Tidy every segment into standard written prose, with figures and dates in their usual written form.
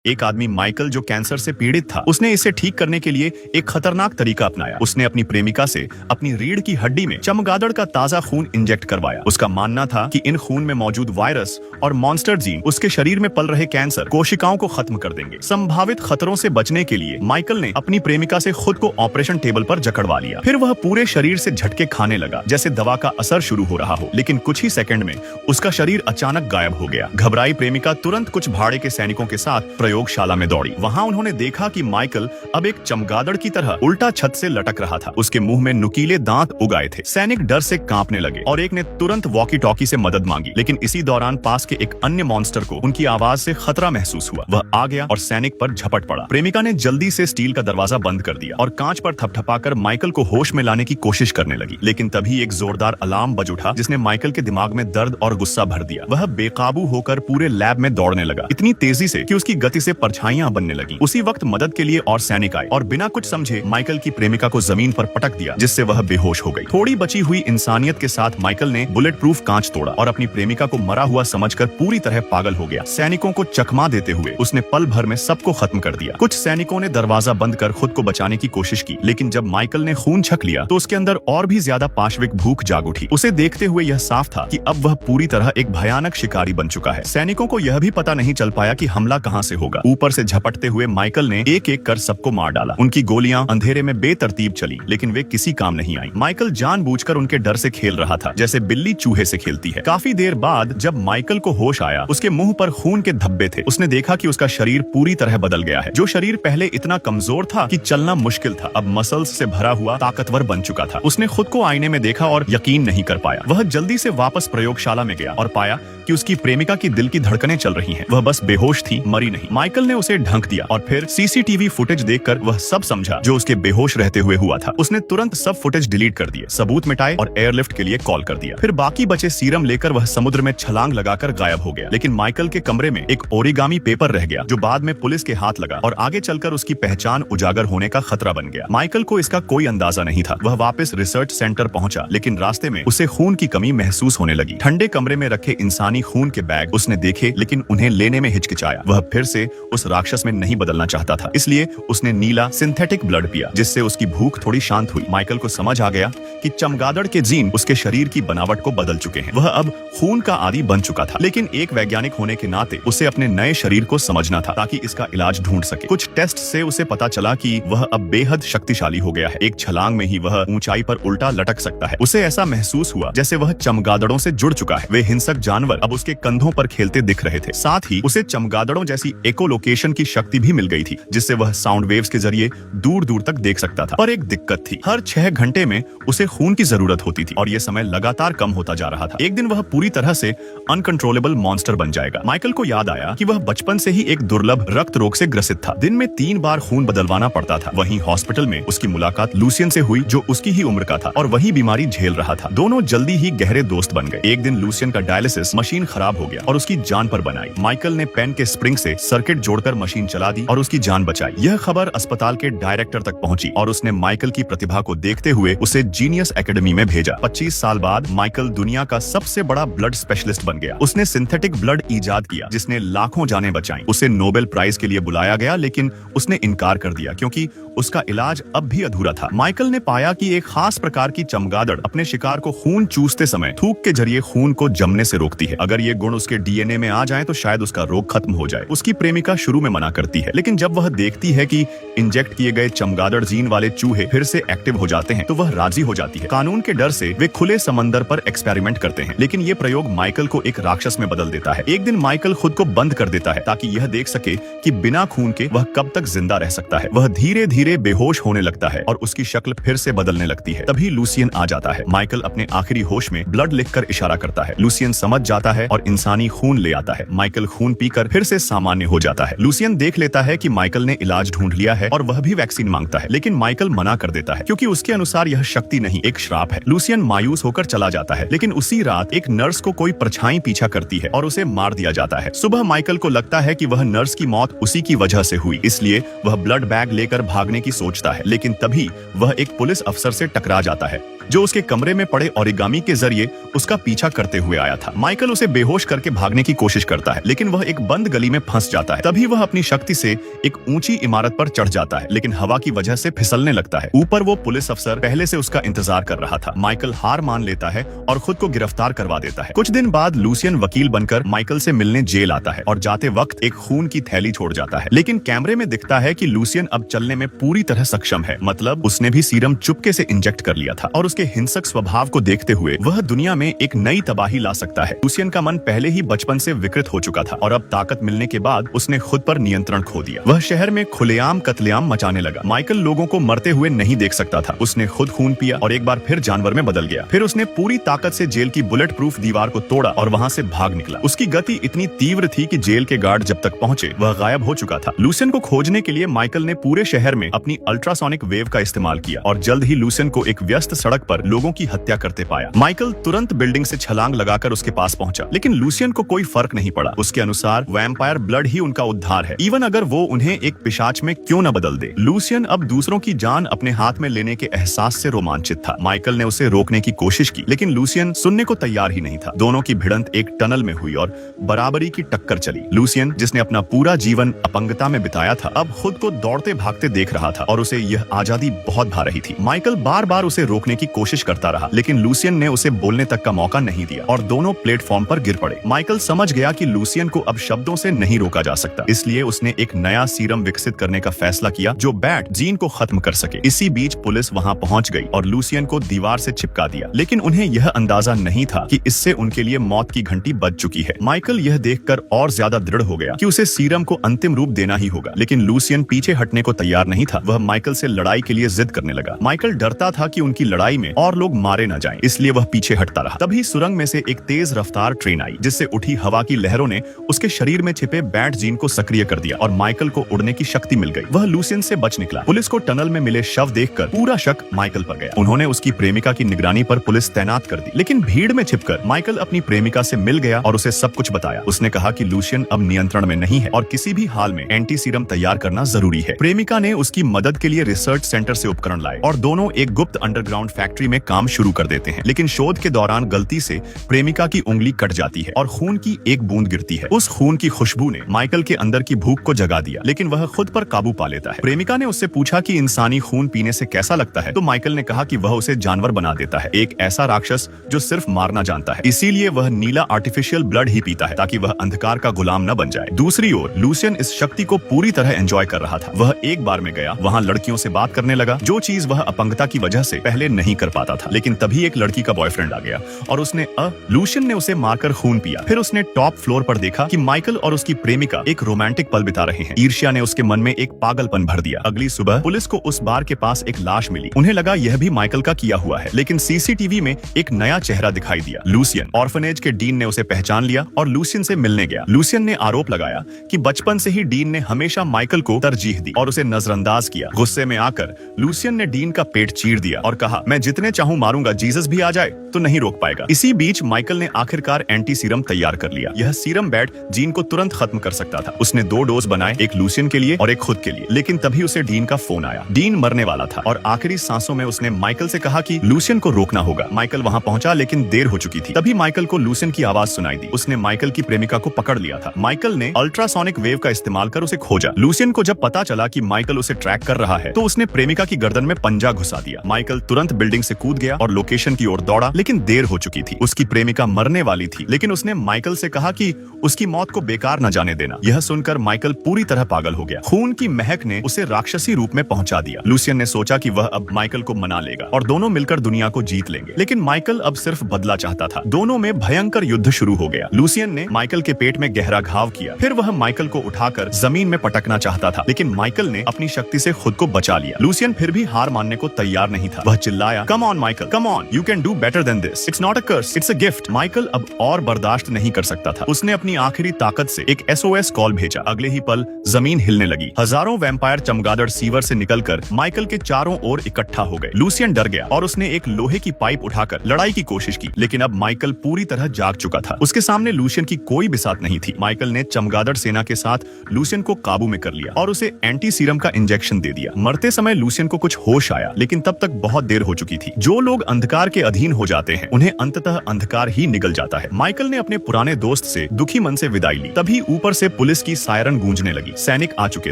एक आदमी माइकल जो कैंसर से पीड़ित था, उसने इसे ठीक करने के लिए एक खतरनाक तरीका अपनाया। उसने अपनी प्रेमिका से अपनी रीढ़ की हड्डी में चमगादड़ का ताजा खून इंजेक्ट करवाया। उसका मानना था कि इन खून में मौजूद वायरस और मॉन्स्टर जीन उसके शरीर में पल रहे कैंसर कोशिकाओं को खत्म कर देंगे। संभावित खतरों से बचने के लिए माइकल ने अपनी प्रेमिका से खुद को ऑपरेशन टेबल पर जकड़वा लिया। फिर वह पूरे शरीर से झटके खाने लगा जैसे दवा का असर शुरू हो रहा हो, लेकिन कुछ ही सेकंड में उसका शरीर अचानक गायब हो गया। घबराई प्रेमिका तुरंत कुछ भाड़े के सैनिकों के साथ प्रयोगशाला में दौड़ी। वहां उन्होंने देखा कि माइकल अब एक चमगादड़ की तरह उल्टा छत से लटक रहा था। उसके मुंह में नुकीले दांत उगाए थे। सैनिक डर से कांपने लगे और एक ने तुरंत वॉकी टॉकी से मदद मांगी, लेकिन इसी दौरान पास के एक अन्य मॉन्स्टर को उनकी आवाज से खतरा महसूस हुआ। वह आ गया और सैनिक पर झपट पड़ा। प्रेमिका ने जल्दी से स्टील का दरवाजा बंद कर दिया और कांच पर थपथपाकर माइकल को होश में लाने की कोशिश करने लगी, लेकिन तभी एक जोरदार अलार्म बज उठा जिसने माइकल के दिमाग में दर्द और गुस्सा भर दिया। वह बेकाबू होकर पूरे लैब में दौड़ने लगा, इतनी तेजी से कि उसकी गति से परछाइयां बनने लगी। उसी वक्त मदद के लिए और सैनिक आए और बिना कुछ समझे माइकल की प्रेमिका को जमीन पर पटक दिया, जिससे वह बेहोश हो गई। थोड़ी बची हुई इंसानियत के साथ माइकल ने बुलेट प्रूफ कांच तोड़ा और अपनी प्रेमिका को मरा हुआ समझकर पूरी तरह पागल हो गया। सैनिकों को चकमा देते हुए उसने पल भर में सबको खत्म कर दिया। कुछ सैनिकों ने दरवाजा बंद कर खुद को बचाने की कोशिश की, लेकिन जब माइकल ने खून छक लिया तो उसके अंदर और भी ज्यादा पाशविक भूख जाग उठी। उसे देखते हुए यह साफ था कि अब वह पूरी तरह एक भयानक शिकारी बन चुका है। सैनिकों को यह भी पता नहीं चल पाया कि हमला कहां से होगा। ऊपर से झपटते हुए माइकल ने एक एक कर सबको मार डाला। उनकी गोलियां अंधेरे में बेतरतीब चली, लेकिन वे किसी काम नहीं आई। माइकल जानबूझकर उनके डर से खेल रहा था, जैसे बिल्ली चूहे से खेलती है। काफी देर बाद जब माइकल को होश आया, उसके मुंह पर खून के धब्बे थे। उसने देखा कि उसका शरीर पूरी तरह बदल गया है। जो शरीर पहले इतना कमजोर था कि चलना मुश्किल था, अब मसल्स से भरा हुआ ताकतवर बन चुका था। उसने खुद को आईने में देखा और यकीन नहीं कर पाया। वह जल्दी से वापस प्रयोगशाला में गया और पाया कि उसकी प्रेमिका की दिल की धड़कनें चल रही हैं। वह बस बेहोश थी, मरी नहीं। माइकल ने उसे ढंक दिया और फिर सीसीटीवी फुटेज देखकर वह सब समझा जो उसके बेहोश रहते हुए हुआ था। उसने तुरंत सब फुटेज डिलीट कर दिए, सबूत मिटाए और एयरलिफ्ट के लिए कॉल कर दिया। फिर बाकी बचे सीरम लेकर वह समुद्र में छलांग लगाकर गायब हो गया। लेकिन माइकल के कमरे में एक ओरिगामी पेपर रह गया जो बाद में पुलिस के हाथ लगा और आगे चलकर उसकी पहचान उजागर होने का खतरा बन गया। माइकल को इसका कोई अंदाजा नहीं था। वह वापस रिसर्च सेंटर पहुंचा, लेकिन रास्ते में उसे खून की कमी महसूस होने लगी। ठंडे कमरे में रखे इंसानी खून के बैग उसने देखे, लेकिन उन्हें लेने में हिचकिचाया। वह फिर से उस राक्षस में नहीं बदलना चाहता था, इसलिए उसने नीला सिंथेटिक ब्लड पिया, जिससे उसकी भूख थोड़ी शांत हुई। माइकल को समझ आ गया कि चमगादड़ के जीन उसके शरीर की बनावट को बदल चुके हैं। वह अब खून का आदी बन चुका था, लेकिन एक वैज्ञानिक होने के नाते उसे अपने नए शरीर को समझना था ताकि इसका इलाज ढूंढ सके। कुछ टेस्ट से उसे पता चला कि वह अब बेहद शक्तिशाली हो गया है। एक छलांग में ही वह ऊंचाई पर उल्टा लटक सकता है। उसे ऐसा महसूस हुआ जैसे वह चमगादड़ों से जुड़ चुका है। वे हिंसक जानवर अब उसके कंधों पर खेलते दिख रहे थे। साथ ही उसे चमगादड़ों जैसी इकोलोकेशन की शक्ति भी मिल गई थी, जिससे वह साउंड वेव्स के जरिए दूर दूर तक देख सकता था। पर एक दिक्कत थी, हर 6 घंटे में उसे खून की जरूरत होती थी और यह समय लगातार कम होता जा रहा था। एक दिन वह पूरी तरह से अनकंट्रोलेबल मॉन्स्टर बन जाएगा। माइकल को याद आया कि वह बचपन से ही एक दुर्लभ रक्त रोग से ग्रसित था। दिन में 3 बार खून बदलवाना पड़ता था। वहीं हॉस्पिटल में उसकी मुलाकात लूसियन से हुई, जो उसकी ही उम्र का था और वही बीमारी झेल रहा था। दोनों जल्दी ही गहरे दोस्त बन गए। एक दिन लूसियन का डायलिसिस मशीन खराब हो गया और उसकी जान पर बनाई। माइकल ने पेन के स्प्रिंग से सर्किट जोड़कर मशीन चला दी और उसकी जान बचाई। यह खबर अस्पताल के डायरेक्टर तक पहुंची और उसने माइकल की प्रतिभा को देखते हुए उसे जीनियस एकेडमी में भेजा। 25 साल बाद माइकल दुनिया का सबसे बड़ा ब्लड स्पेशलिस्ट बन गया। उसने सिंथेटिक ब्लड इजाद किया जिसने लाखों जानें बचाई। उसे नोबेल प्राइज के लिए बुलाया गया, लेकिन उसने इनकार कर दिया क्योंकि उसका इलाज अब भी अधूरा था। माइकल ने पाया कि एक खास प्रकार की चमगादड़ अपने शिकार को खून चूसते समय थूक के जरिए खून को जमने से रोकती है। अगर ये गुण उसके डीएनए में आ जाए तो शायद उसका रोग खत्म हो जाए। उसकी प्रेमिका शुरू में मना करती है, लेकिन जब वह देखती है कि इंजेक्ट किए गए चमगादड़ जीन वाले चूहे फिर से एक्टिव हो जाते हैं तो वह राजी हो जाती है। कानून के डर से वे खुले समंदर पर एक्सपेरिमेंट करते हैं, लेकिन ये प्रयोग माइकल को एक राक्षस में बदल देता है। एक दिन माइकल खुद को बंद कर देता है ताकि यह देख सके कि बिना खून के वह कब तक जिंदा रह सकता है। वह धीरे धीरे बेहोश होने लगता है और उसकी शक्ल फिर से बदलने लगती है। तभी लूसियन आ जाता है। माइकल अपने आखिरी होश में ब्लड लिखकर इशारा करता है। लूसियन समझ जाता है और इंसानी खून ले आता है। माइकल खून पीकर फिर से सामान्य हो जाता है। लूसियन देख लेता है कि माइकल ने इलाज ढूंढ लिया है और वह भी वैक्सीन मांगता है, लेकिन माइकल मना कर देता है क्योंकि उसके अनुसार यह शक्ति नहीं, एक श्राप है। लूसियन मायूस होकर चला जाता है, लेकिन उसी रात एक नर्स को कोई परछाई पीछा करती है और उसे मार दिया जाता है। सुबह माइकल को लगता है कि वह नर्स की मौत उसी की वजह से हुई, इसलिए वह ब्लड बैग लेकर भागने की सोचता है, लेकिन तभी वह एक पुलिस अफसर से टकरा जाता है जो उसके कमरे में पड़े ओरिगामी के जरिए उसका पीछा करते हुए आया था। माइकल उसे बेहोश करके भागने की कोशिश करता है, लेकिन वह एक बंद गली में फंस जाता है। है। तभी वह अपनी शक्ति से एक ऊंची इमारत पर चढ़ जाता है, लेकिन हवा की वजह से फिसलने लगता है। ऊपर वो पुलिस अफसर पहले से उसका इंतजार कर रहा था। माइकल हार मान लेता है और खुद को गिरफ्तार करवा देता है। कुछ दिन बाद लूसियन वकील बनकर माइकल से मिलने जेल आता है और जाते वक्त एक खून की थैली छोड़ जाता है, लेकिन कैमरे में दिखता है कि लूसियन अब चलने में पूरी तरह सक्षम है। मतलब उसने भी सीरम चुपके से इंजेक्ट कर लिया था और उसके हिंसक स्वभाव को देखते हुए वह दुनिया में एक नई तबाही ला सकता है। लूसियन का मन पहले ही बचपन से विकृत हो चुका था और अब ताकत मिलने के बाद उसने खुद पर नियंत्रण खो दिया। वह शहर में खुलेआम कत्लेआम मचाने लगा। माइकल लोगों को मरते हुए नहीं देख सकता था। उसने खुद खून पिया और एक बार फिर जानवर में बदल गया। फिर उसने पूरी ताकत से जेल की बुलेट प्रूफ दीवार को तोड़ा और वहाँ से भाग निकला। उसकी गति इतनी तीव्र थी कि जेल के गार्ड जब तक पहुंचे वह गायब हो चुका था। लूसियन को खोजने के लिए माइकल ने पूरे शहर में अपनी अल्ट्रासोनिक वेव का इस्तेमाल किया और जल्द ही लूसियन को एक व्यस्त सड़क पर लोगों की हत्या करते पाया। माइकल तुरंत बिल्डिंग से छलांग लगाकर उसके पास पहुंचा, लेकिन लूसियन को कोई फर्क नहीं पड़ा। उसके अनुसार वैम्पायर ब्लड ही उनका उद्धार है, इवन अगर वो उन्हें एक पिशाच में क्यों न बदल दे। लूसियन अब दूसरों की जान अपने हाथ में लेने के एहसास से रोमांचित था। माइकल ने उसे रोकने की कोशिश की, लेकिन लूसियन सुनने को तैयार ही नहीं था। दोनों की भिड़ंत एक टनल में हुई और बराबरी की टक्कर चली। लूसियन, जिसने अपना पूरा जीवन अपंगता में बिताया था, अब खुद को दौड़ते भागते देख रहा था और उसे यह आजादी बहुत भा रही थी। माइकल बार बार उसे रोकने की कोशिश करता रहा, लेकिन लूसियन ने उसे बोलने तक का मौका नहीं दिया और दोनों प्लेटफॉर्म पर गिर पड़े। माइकल समझ गया कि लूसियन को अब शब्दों से नहीं रोका जा सकता, इसलिए उसने एक नया सीरम विकसित करने का फैसला किया जो बैट जीन को खत्म कर सके। इसी बीच पुलिस वहां पहुंच गई और लूसियन को दीवार से चिपका दिया, लेकिन उन्हें यह अंदाजा नहीं था कि इससे उनके लिए मौत की घंटी बज चुकी है। माइकल यह देखकर और ज्यादा दृढ़ हो गया कि उसे सीरम को अंतिम रूप देना ही होगा, लेकिन लूसियन पीछे हटने को तैयार नहीं था। वह माइकल से लड़ाई के लिए जिद करने लगा। माइकल डरता था कि उनकी लड़ाई में और लोग मारे न जाएं, इसलिए वह पीछे हटता रहा। तभी सुरंग में से एक तेज रफ्तार ट्रेन आई, जिससे उठी हवा की लहरों ने उसके शरीर में छिपे बैट जीन को सक्रिय कर दिया और माइकल को उड़ने की शक्ति मिल गई। वह लूसियन से बच निकला। पुलिस को टनल में मिले शव देखकर पूरा शक माइकल पर गया। उन्होंने उसकी प्रेमिका की निगरानी पर पुलिस तैनात कर दी, लेकिन भीड़ में छिपकर माइकल अपनी प्रेमिका से मिल गया और उसे सब कुछ बताया। उसने कहा कि लूसियन अब नियंत्रण में नहीं है और किसी भी हाल में एंटी सीरम तैयार करना जरूरी है। प्रेमिका ने उसकी मदद के लिए रिसर्च सेंटर से उपकरण लाए और दोनों एक गुप्त अंडरग्राउंड फैक्ट्री में काम शुरू कर देते हैं, लेकिन शोध के दौरान गलती से प्रेमिका की उंगली कट जाती है और खून की एक बूंद गिरती है। उस खून की खुशबू ने माइकल के अंदर की भूख को जगा दिया, लेकिन वह खुद पर काबू पा लेता है। प्रेमिका ने उससे पूछा कि इंसानी खून पीने से कैसा लगता है, तो माइकल ने कहा कि वह उसे जानवर बना देता है, एक ऐसा राक्षस जो सिर्फ मारना जानता है। इसीलिए वह नीला आर्टिफिशियल ब्लड ही पीता है ताकि वह अंधकार का गुलाम न बन जाए। दूसरी ओर लूसियन इस शक्ति को पूरी तरह एंजॉय कर रहा था। वह एक बार में गया, वहाँ लड़कियों से बात करने लगा, जो चीज वह अपंगता की वजह से पहले नहीं कर पाता था। लेकिन तभी एक लड़की का बॉयफ्रेंड आ गया और उसने लूसियन ने उसे मारकर खून पिया। फिर उसने टॉप फ्लोर पर देखा कि माइकल और उसकी प्रेमिका एक रोमांटिक पल बिता रहे हैं। ईर्ष्या ने उसके मन में एक पागलपन भर दिया। अगली सुबह पुलिस को उस बार के पास एक लाश मिली। उन्हें लगा यह भी माइकल का किया हुआ है, लेकिन सीसीटीवी में एक नया चेहरा दिखाई दिया, लूसियन। ऑर्फनेज के डीन ने उसे पहचान लिया और लूसियन से मिलने गया। लूसियन ने आरोप लगाया कि बचपन से ही डीन ने हमेशा माइकल को तरजीह दी और उसे नजरअंदाज किया। गुस्से में आकर लूसियन ने डीन का पेट चीर दिया और कहा, मैं जितने चाहूं मारूंगा, जीसस भी आ जाए तो नहीं रोक पाएगा। इसी बीच माइकल ने आखिरकार एंटी सीरम तैयार कर लिया। यह सीरम बैट जीन को तुरंत खत्म कर सकता था। उसने 2 डोज बनाए, एक लूसियन के लिए और एक खुद के लिए। लेकिन तभी उसे डीन का फोन आया। डीन मरने वाला था और आखिरी सांसों में उसने माइकल से कहा कि लूसियन को रोकना होगा। माइकल वहां पहुंचा, लेकिन देर हो चुकी थी। तभी माइकल को लूसियन की आवाज सुनाई दी। उसने माइकल की प्रेमिका को पकड़ लिया था। माइकल ने अल्ट्रासोनिक वेव का इस्तेमाल कर उसे खोजा। लूसियन को जब पता चला कि माइकल उसे ट्रैक कर रहा है, तो उसने प्रेमिका की गर्दन में पंजा घुसा दिया। माइकल तुरंत बिल्डिंग से कूद गया और लोकेशन की ओर दौड़ा, लेकिन देर हो चुकी थी। उसकी प्रेमिका मरने वाली थी, लेकिन उसने माइकल से कहा कि उसकी मौत को बेकार न जाने देना। यह सुनकर माइकल पूरी तरह पागल हो गया। खून की महक ने उसे राक्षसी रूप में पहुंचा दिया। लूसियन ने सोचा कि वह अब माइकल को मना लेगा और दोनों मिलकर दुनिया को जीत लेंगे, लेकिन माइकल अब सिर्फ बदला चाहता था। दोनों में भयंकर युद्ध शुरू हो गया। लूसियन ने माइकल के पेट में गहरा घाव किया। फिर वह माइकल को उठाकर जमीन में पटकना चाहता था, लेकिन माइकल ने अपनी शक्ति से खुद को बचा लिया। लूसियन फिर भी हार मानने को तैयार नहीं था। वह चिल्लाया, come on Michael, come on, you can do better than this, it's not a curse, it's a gift. Michael अब और बर्दाश्त नहीं कर सकता था। उसने अपनी आखिरी ताकत से एक SOS कॉल भेजा। अगले ही पल जमीन हिलने लगी। हजारों वैम्पायर चमगादड़ सीवर से निकलकर माइकल के चारों ओर इकट्ठा हो गए। लूसियन डर गया और उसने एक लोहे की पाइप उठाकर लड़ाई की कोशिश की, लेकिन अब माइकल पूरी तरह जाग चुका था। उसके सामने लूसियन की कोई बिसात नहीं थी। माइकल ने चमगादड़ सेना के साथ लूसियन को काबू में कर लिया और उसे एंटी सीरम का इंजेक्शन दे दिया। मरते समय लूसियन को कुछ होश आया, लेकिन तब तक बहुत देर हो चुकी थी। जो लोग अंधकार के अधीन हो जाते हैं, उन्हें अंततः अंधकार ही निगल जाता है। माइकल ने अपने पुराने दोस्त से दुखी मन से विदाई ली। तभी ऊपर से पुलिस की सायरन गूंजने लगी। सैनिक आ चुके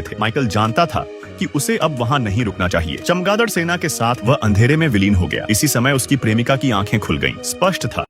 थे। माइकल जानता था कि उसे अब वहां नहीं रुकना चाहिए। चमगादड़ सेना के साथ वह अंधेरे में विलीन हो गया। इसी समय उसकी प्रेमिका की आंखें खुल गईं। स्पष्ट था